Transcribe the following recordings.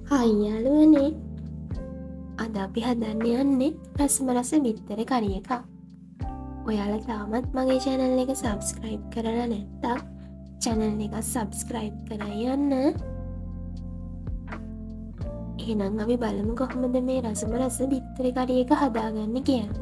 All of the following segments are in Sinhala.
හයි යාළුවනේ. අද අපි හදන්න යන්නේ රසම රස බිත්තර කරි එකක්. ඔයාලා තාමත් මගේ channel එක subscribe කරලා නැත්නම් channel එක subscribe කරලා යන්න. එහෙනම් අපි බලමු කොහොමද මේ රසම රස බිත්තර කරි එක හදාගන්නේ කියලා.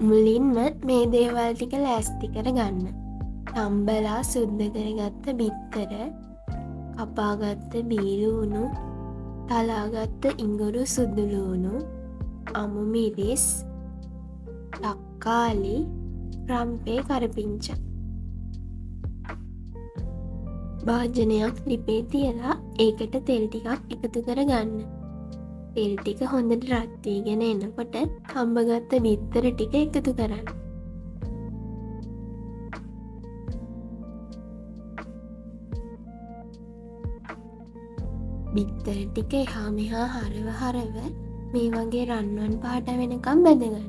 මුලින්ම මේ දේවල් ටික ලෑස්ති කරගන්න. තම්බලා සුද්ධ කරගත්ත බිත්තර, කපාගත්ත බීලුණු, තලාගත්ත ඉඟුරු සුදුලුණු, අමු මිරිස්, තක්කාලි, රම්පේ කරපිංචා. භාජනයක් ලිපේ තියලා ඒකට තෙල් ටිකක් එකතු කරගන්න. තෙල් ටික හොඳට රත් වීගෙන එනකොට තම්බගත්ත බිත්තර ටික එකතු කරන්න. බිත්තර ටික එහා මෙහා හරව මේ වගේ රන්වන් පාට වෙනකම් බැදගන්න.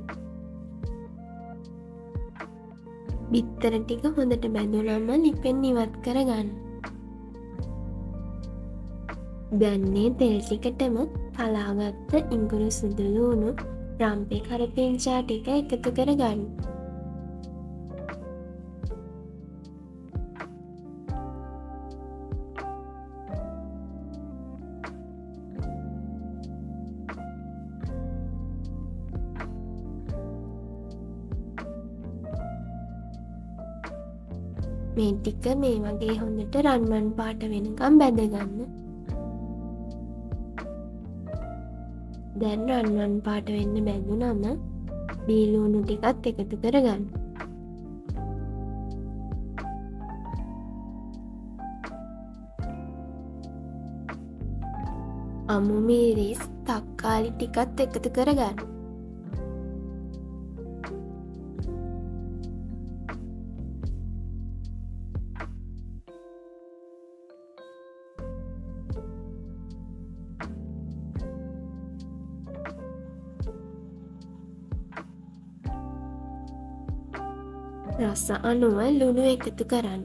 බිත්තර ටික හොඳට බැදුනම ලිපෙන් ඉවත් කරගන්න. දැන්නේ තෙල් ටිකටම තලාගත්ත ඉඟුරු සුදුලුණු, රම්පේ කරපිංචා ටික එකතු කරගන්න. මේ ටික මේ වගේ හොඳට රන්වන් පාට වෙනකම් බැදගන්න. දැන් රන්වන් පාට වෙන්න බැදුනම බීලුණු ටිකත් එකතු කරගන්න. අමු මිරිස්, තක්කාලි ටිකත් එකතු කරගන්න. රස අනුව ලුණු එකතු කරන්න.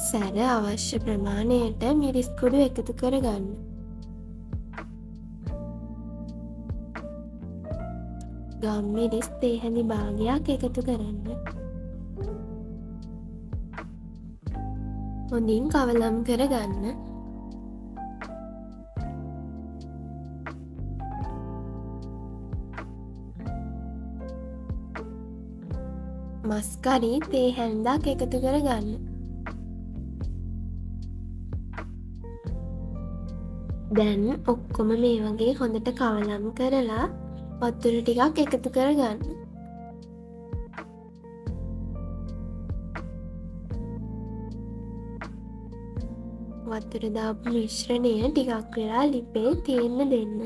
සැර අවශ්‍ය ප්‍රමාණයට මිරිස් කුඩු එකතු කරගන්න. ගම්මිරිස් තේ හැඳි භාගයක් එකතු කරන්න. හොඳින් කවලම් කරගන්න. මස් කරි තේ හැන්දක් එකතු කරගන්න. දැන් ඔක්කොම මේ වගේ හොඳට කවලම් කරලා වතුර ටිකක් එකතු කරගන්න. වතුර දාපු මිශ්‍රණය ටිකක් වෙලා ලිපේ තියෙන්න දෙන්න.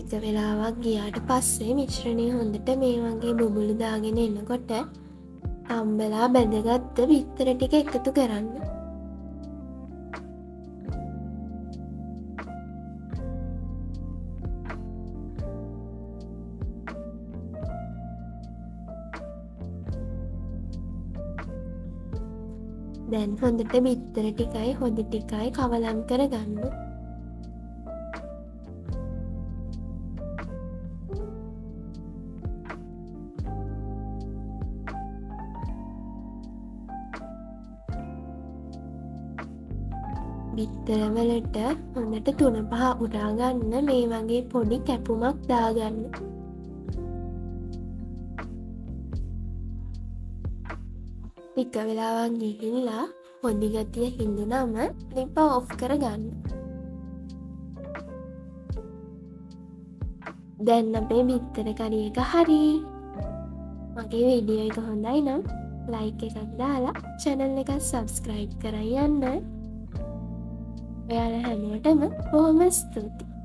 ටික වෙලාවක් ගියාට පස්සේ මිශ්‍රණය හොඳට මේ වගේ බුබුලු දාගෙන එනකොට තම්බලා බැදගත්ත බිත්තර ටික එකතු කරන්න. දැන් හොඳට බිත්තර ටිකයි හොදි ටිකයි කවලම් කරගන්න. බිත්තර වලට හොඳට 3-5 උරා ගන්න මේ වගේ පොඩි කැපුමක් දාගන්න. ටික වෙලාවක් ගිහිල්ලා හොඳි ගතිය හිඳුනම ලිප ඔෆ් කරගන්න. දැන් අපේ බිත්තර කරි එක හරි. මගේ වීඩියෝ එක හොඳයි නම් ලයික් එකක් දාලා channel එක subscribe කරන් යන්න. ඔයාලා හැමෝටම බොහොම ස්තුතියි.